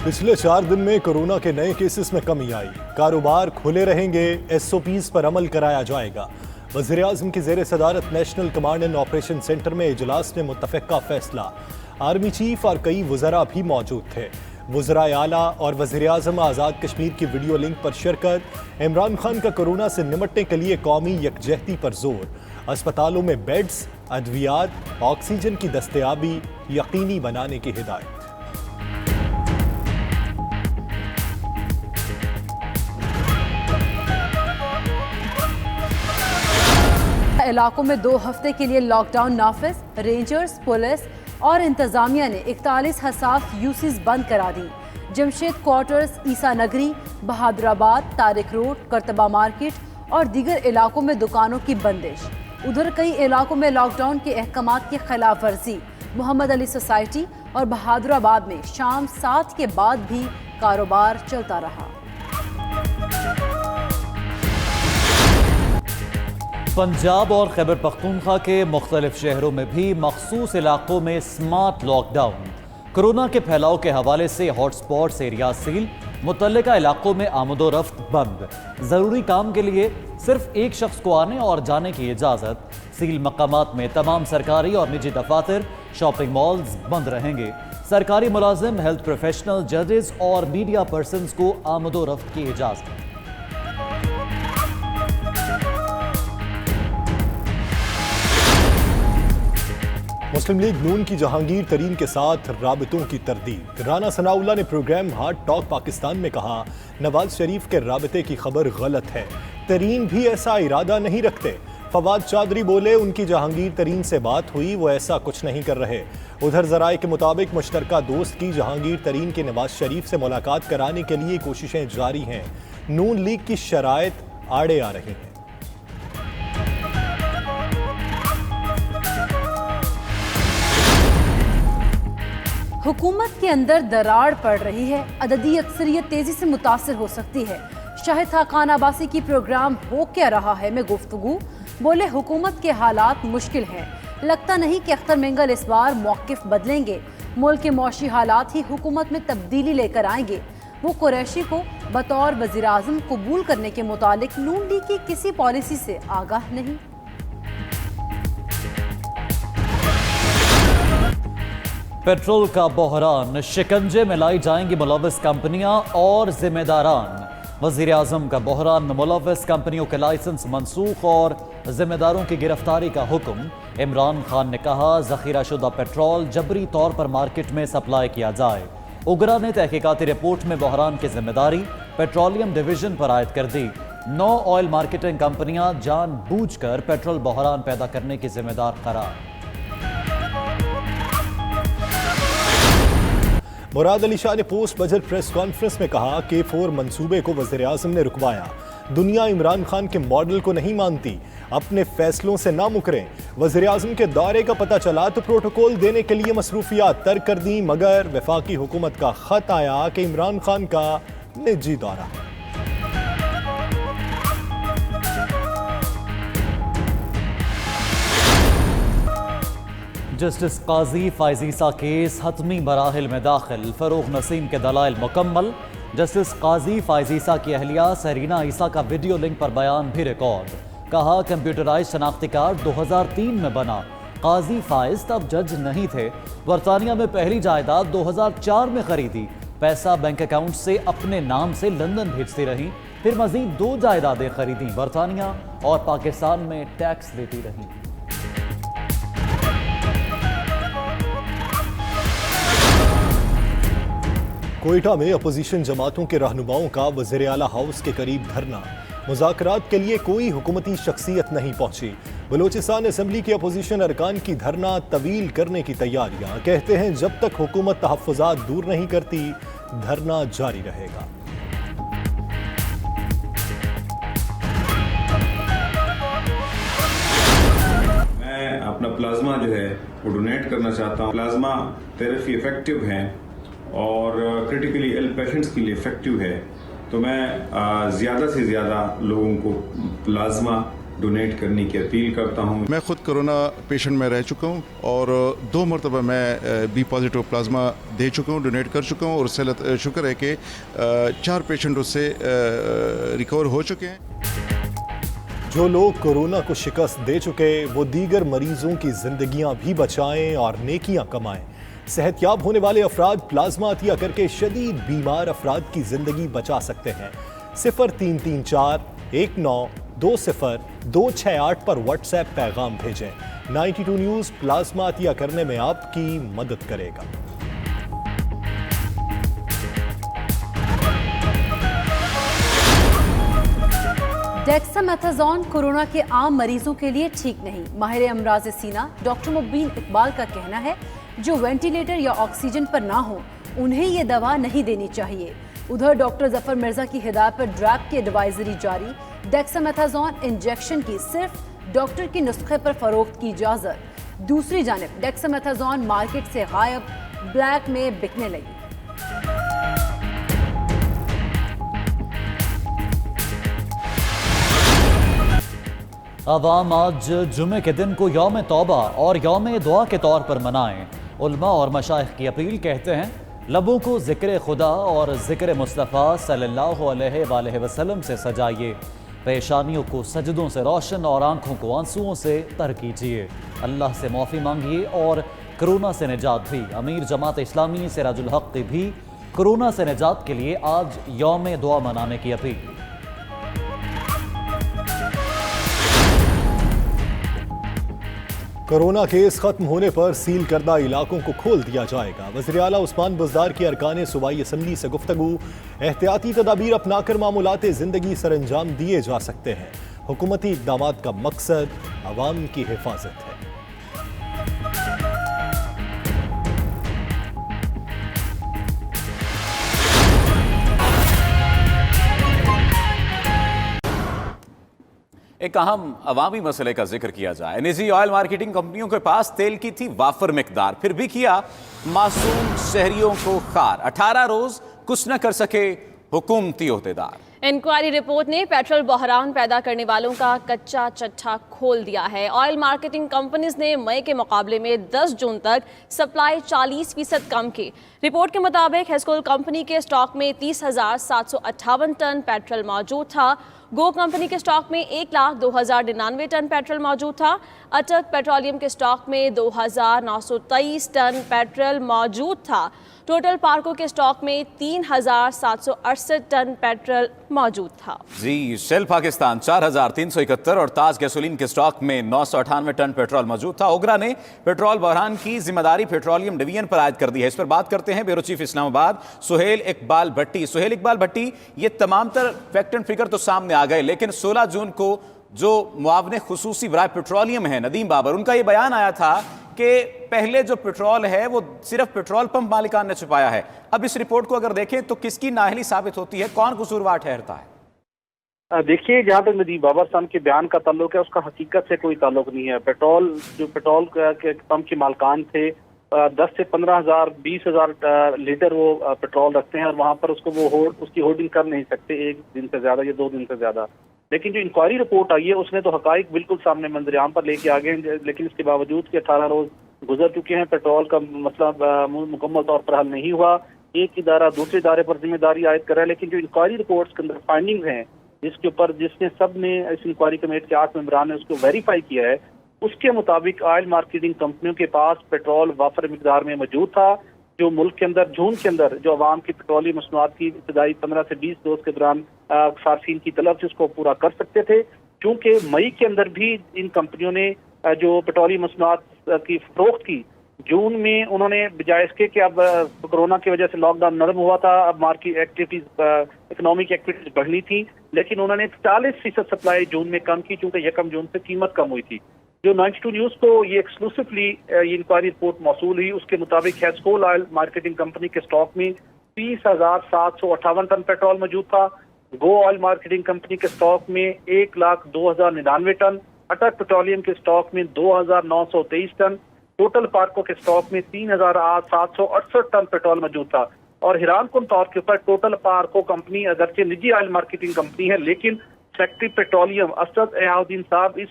पिछले 4 दिन में कोरोना के नए केसेस में कमी आई। कारोबार खुले रहेंगे, SOPs पर अमल कराया जाएगा। वज़ीर-ए-आज़म की ज़ेर सदारत national command and operation centre में इजलास में मुत्तफ़िक़ा फैसला। आर्मी चीफ और कई वज़रा भी मौजूद थे। वज़राए आला और वज़ीर-ए-आज़म आज़ाद कश्मीर की वीडियो लिंक पर शिरकत। इमरान खान का कोरोना से निपटने के लिए कौमी यकजहती पर जोर। अस्पतालों में बेड्स, अद्वियात, ऑक्सीजन की दस्तयाबी यकीनी बनाने की हिदायत। इलाकों में 2 हफ्ते के लिए लॉकडाउन नाफिज। रेंजर्स, पुलिस और इंतजामिया ने 41 हसास यूसीज बंद करा दी। जमशेद क्वार्टर्स, ईसा नगरी, बहादुराबाद, तारिक रोड, करतबा मार्केट और दीगर इलाकों में दुकानों की बंदिश। उधर कई इलाकों में लॉकडाउन के अहकामात की खिलाफ वर्जी। मोहम्मद अली सोसाइटी और बहादुराबाद में शाम 7 के बाद भी कारोबार चलता रहा। पंजाब और खैबर पख्तूनख्वा के मुख्तलिफ शहरों में भी मखसूस इलाकों में स्मार्ट लॉकडाउन। कोरोना के फैलाव के हवाले से हॉटस्पॉट्स एरिया सील, मुतल्लिका इलाकों में आमदोरफ्त बंद। ज़रूरी काम के लिए सिर्फ एक शख्स को आने और जाने की इजाज़त। सील मकामात में तमाम सरकारी और निजी दफातर, शॉपिंग मॉल्स बंद रहेंगे। सरकारी मुलाजिम, हेल्थ प्रोफेशनल, जजेस और मीडिया पर्सनस को आमदोरफ्त की इजाज़त। मुस्लिम लीग नून की जहांगीर तरीन के साथ राबतों की तरदीद। राना सनाउल्लाह ने प्रोग्राम हार्ट टॉक पाकिस्तान में कहा, नवाज शरीफ के राबते की खबर गलत है, तरीन भी ऐसा इरादा नहीं रखते। फवाद चौधरी बोले, उनकी जहांगीर तरीन से बात हुई, वो ऐसा कुछ नहीं कर रहे। उधर जराए के मुताबिक मुश्तरका दोस्त की जहांगीर तरीन के नवाज शरीफ से मुलाकात कराने के लिए कोशिशें जारी हैं। नून लीग की शराइत आड़े आ रही हैं। हुकूमत के अंदर दरार पड़ रही है, अददी अक्सरियत तेजी से मुतासर हो सकती है। शाहिद खान अब्बासी की प्रोग्राम हो क्या रहा है में गुफ्तगू। बोले, हुकूमत के हालात मुश्किल हैं, लगता नहीं कि अख्तर मिंगल इस बार मौक़िफ़ बदलेंगे। मुल्क के मौशी हालात ही हुकूमत में तब्दीली लेकर आएंगे। वो कुरैशी को बतौर वज़ीर-ए-आज़म कबूल करने के मुतालिक नून लीग की किसी पॉलिसी से आगाह नहीं। पेट्रोल का बहरान, शिकंजे में लाई जाएंगी मुलव्वस कंपनियां और जिम्मेदारान। वज़ीर-ए-आज़म का बहरान में मुलव्वस कंपनियों के लाइसेंस मनसूख और जिम्मेदारों की गिरफ्तारी का हुक्म। इमरान खान ने कहा, ज़ख़ीरा शुदा पेट्रोल जबरी तौर पर मार्केट में सप्लाई किया जाए। उगरा ने तहकीकाती रिपोर्ट में बहरान की जिम्मेदारी पेट्रोलियम डिवीजन पर आयद कर दी। 9 ऑयल मार्केटिंग कंपनियां जानबूझकर पेट्रोल बहरान पैदा करने की जिम्मेदार करार। मुराद अली शाह ने पोस्ट बजट प्रेस कॉन्फ्रेंस में कहा, K4 मंसूबे को वज़ीर-ए-आज़म ने रुकवाया। दुनिया इमरान खान के मॉडल को नहीं मानती, अपने फैसलों से ना मुकरें। वज़ीर-ए-आज़म के दौरे का पता चला तो प्रोटोकॉल देने के लिए मसरूफियात तर्क कर दी, मगर वफाकी हुकूमत का खत आया कि इमरान खान का निजी दौरा। जस्टिस काजी फायज़ ईसा केस हतमी मराहिल में दाखिल, फरूख नसीम के दलाइल मुकम्मल। जस्टिस काजी फायज़ ईसा की अहलिया सहरीना ईसा का वीडियो लिंक पर बयान भी रिकॉर्ड। कहा, कंप्यूटराइज शनाख्ती कार्ड 2003 में बना, काजी फायज़ तब जज नहीं थे। बरतानिया में पहली जायदाद 2004 में खरीदी, पैसा बैंक अकाउंट से अपने नाम से लंदन भेजती रही। फिर मजीद 2 जायदादें खरीदी, बरतानिया और पाकिस्तान में टैक्स देती रही। कोयटा में अपोजिशन जमातों के रहनुमाओं का वज़ीर आला हाउस के करीब धरना। मुज़ाकरात के लिए कोई हुकूमती शख्सियत नहीं पहुंची। बलूचिस्तान असम्बली के अपोजिशन अरकान की धरना तवील करने की तैयारियां। कहते हैं, जब तक हुकूमत तहफ़्फ़ुज़ात दूर नहीं करती, धरना जारी रहेगा। मैं अपना प्लाज्मा जो है वो डोनेट करना चाहता हूँ। प्लाज्मा थेरेपी इफेक्टिव है और क्रिटिकली इल पेशेंट्स के लिए इफेक्टिव है, तो मैं ज़्यादा से ज़्यादा लोगों को प्लाज्मा डोनेट करने की अपील करता हूँ। मैं खुद कोरोना पेशेंट में रह चुका हूँ और 2 मरतबा मैं बी पॉजिटिव प्लाज्मा दे चुका हूँ, डोनेट कर चुका हूँ और उससे शुक्र है कि 4 पेशेंट उससे रिकवर हो चुके हैं। जो लोग कोरोना को शिकस्त दे चुके वो दीगर मरीजों की जिंदगियां भी बचाएं और नेकियां कमाएं। सेहतयाब होने वाले अफराद प्लाज्मा अतिया करके शदीद बीमार अफराद की जिंदगी बचा सकते हैं। 0334 1920 पर व्हाट्सएप पैगाम भेजें। 92 न्यूज़ प्लाज्मा अतिया करने में आपकी मदद करेगा। डेक्सामेथाजोन कोरोना के आम मरीजों के लिए ठीक नहीं। माहिर अमराज सीना डॉक्टर मुबीन इकबाल का कहना है जो वेंटिलेटर या ऑक्सीजन पर ना हो उन्हें ये दवा नहीं देनी चाहिए। उधर डॉक्टर जफर मिर्जा की हिदायत पर ड्रैप की एडवाइजरी जारी। डेक्सामेथाजोन इंजेक्शन की सिर्फ डॉक्टर के नुस्खे पर फरोख्त की इजाजत। दूसरी जानिब डेक्सामेथाजोन मार्केट से गायब, ब्लैक में बिकने लगी। अवाम आज जुमे के दिन को यौम तौबा और यौम दुआ के तौर पर मनाएं। उलमा और मशाइख की अपील, कहते हैं लबों को ज़िक्र खुदा और ज़िक्र मुस्तफ़ा सल्लल्लाहु अलैहि वसल्लम से सजाइए, पेशानियों को सजदों से रोशन और आंखों को आंसुओं से तर कीजिए। अल्लाह से माफ़ी मांगिए और कोरोना से निजात भी। अमीर जमात इस्लामी सिराजुल हक की भी कोरोना से निजात के लिए आज यौम दुआ मनाने की अपील। कोरोना केस खत्म होने पर सील करदा इलाकों को खोल दिया जाएगा। वज़ीर आला उस्मान बुज़दार की अरकान सूबाई असम्बली से गुफ्तगू। एहतियाती तदाबीर अपनाकर मामूलाते ज़िंदगी सर अंजाम दिए जा सकते हैं। हुकूमती इक़दामात का मकसद अवाम की हिफाजत है। एक अहम अवामी मसले का जिक्र किया जाए। निजी ऑयल मार्केटिंग कंपनियों के पास तेल की थी वाफर मिकदार, फिर भी किया मासूम शहरियों को खार। 18 रोज कुछ न कर सके हुकूमती ओहदेदार। इंक्वायरी रिपोर्ट ने पेट्रोल बहरान पैदा करने वालों का कच्चा चट्टा खोल दिया है। ऑयल मार्केटिंग कंपनीज ने मई के मुकाबले में 10 जून तक सप्लाई 40% कम की। रिपोर्ट के मुताबिक हेस्कोल कंपनी के स्टॉक में 30,758 टन पेट्रोल मौजूद था। गो कंपनी के स्टॉक में 1,02,099 टन पेट्रोल मौजूद था। अटक पेट्रोलियम के स्टॉक में 2,923 टन पेट्रोल मौजूद था। टोटल पार्को के स्टॉक में 3,768 टन पेट्रोल मौजूद था। जी, शेल पाकिस्तान 4,371 और ताज गैसोलीन के स्टॉक में 998 टन पेट्रोल मौजूद था। ओगरा ने पेट्रोल बहरान की जिम्मेदारी पेट्रोलियम डिवीजन पर आयद कर दी है। इस पर बात करते हैं ब्यूरो चीफ इस्लामाबाद सुहेल इकबाल भट्टी। सुहेल इकबाल भट्टी, ये तमाम तर फैक्ट एंड फिगर तो सामने आ गए, लेकिन 16 जून को जो मुआवने खुसूसी बराए पेट्रोलियम है नदीम बाबर, उनका ये बयान आया था कि पहले जो पेट्रोल है वो सिर्फ पेट्रोल पंप मालिकान ने छुपाया है। अब इस रिपोर्ट को अगर देखें तो किसकी नाअहली साबित होती है, कौन कसूरवार ठहरता है? देखिए, जहाँ तक नदीम बाबर साहब के बयान का ताल्लुक है उसका हकीकत से कोई ताल्लुक नहीं है। पेट्रोल के पंप के मालिकान थे 10 से 15,000 20,000 लीटर वो पेट्रोल रखते हैं और वहाँ पर उसकी होर्डिंग कर नहीं सकते एक दिन से ज्यादा या 2 दिन से ज्यादा। लेकिन जो इंक्वायरी रिपोर्ट आई है उसने तो हकाइक बिल्कुल सामने मंजरेआम पर लेके आ गए, लेकिन इसके बावजूद कि 18 रोज गुजर चुके हैं, पेट्रोल का मसला मुकम्मल तौर पर हल नहीं हुआ। एक इदारा दूसरे इदारे पर जिम्मेदारी आयद कर रहा है, लेकिन जो इंक्वायरी रिपोर्ट्स के अंदर फाइंडिंग्स हैं जिसने सब ने इस इंक्वायरी कमेटी के 8 मेंबरान ने उसको वेरीफाई किया है, उसके मुताबिक ऑयल मार्केटिंग कंपनियों के पास पेट्रोल वाफर मिकदार में मौजूद था, जो मुल्क के अंदर जून के अंदर जो आवाम की पेट्रोलियम मसनूआत की इब्तदाई 15 से 20 डोज के दौरान सार्फिन की तलब से उसको पूरा कर सकते थे। क्योंकि मई के अंदर भी इन कंपनियों ने जो पेट्रोलियम मसनूआत की फरोख्त की, जून में उन्होंने बजाय इसके कि अब कोरोना की वजह से लॉकडाउन नरम हुआ था, अब मार्केट एक्टिविटीज इकोनॉमिक एक्टिविटीज बढ़नी थी, लेकिन उन्होंने 40% सप्लाई जून में कम की, चूंकि 1 जून से कीमत कम हुई थी। जो 92 न्यूज को ये एक्सक्लूसिवली ये इंक्वायरी रिपोर्ट मौसूल हुई, उसके मुताबिक हेस्कोल ऑयल मार्केटिंग कंपनी के स्टॉक में 30,758 टन पेट्रोल मौजूद था। गो ऑयल मार्केटिंग कंपनी के स्टॉक में 1,02,099 टन, अटक पेट्रोलियम के स्टॉक में 2,923 टन, टोटल पार्को के स्टॉक में 3,768 टन पेट्रोल मौजूद था। और हैरान कुन तौर के ऊपर टोटल पार्को कंपनी अगरचे निजी ऑयल मार्केटिंग कंपनी है, लेकिन सेक्रेटरी पेट्रोलियम असद एहाउद्दीन साहब इस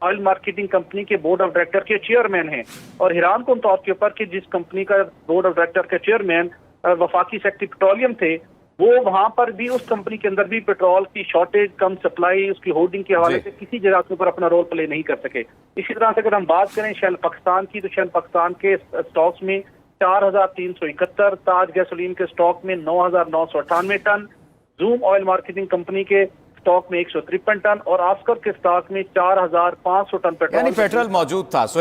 ऑयल मार्केटिंग कंपनी के बोर्ड ऑफ डायरेक्टर के चेयरमैन हैं। और हैरान कौन तौर के ऊपर कि जिस कंपनी का बोर्ड ऑफ डायरेक्टर के चेयरमैन वफाकी सेक्रेटरी पेट्रोलियम थे, वो वहां पर भी उस कंपनी के अंदर भी पेट्रोल की शॉर्टेज, कम सप्लाई, उसकी होर्डिंग के हवाले जी। से किसी जगह के ऊपर अपना रोल प्ले नहीं कर सके। इसी तरह से अगर हम बात करें शेल पाकिस्तान की, तो शेल पाकिस्तान के स्टॉक्स में 4,371, ताज गैसोलीन के स्टॉक में 9,998 ton, Zoom oil marketing company के स्टॉक में 153 टन और ऑस्कर के स्टॉक में 4,500 टन यानी पेट्रोल मौजूद था। सोहेल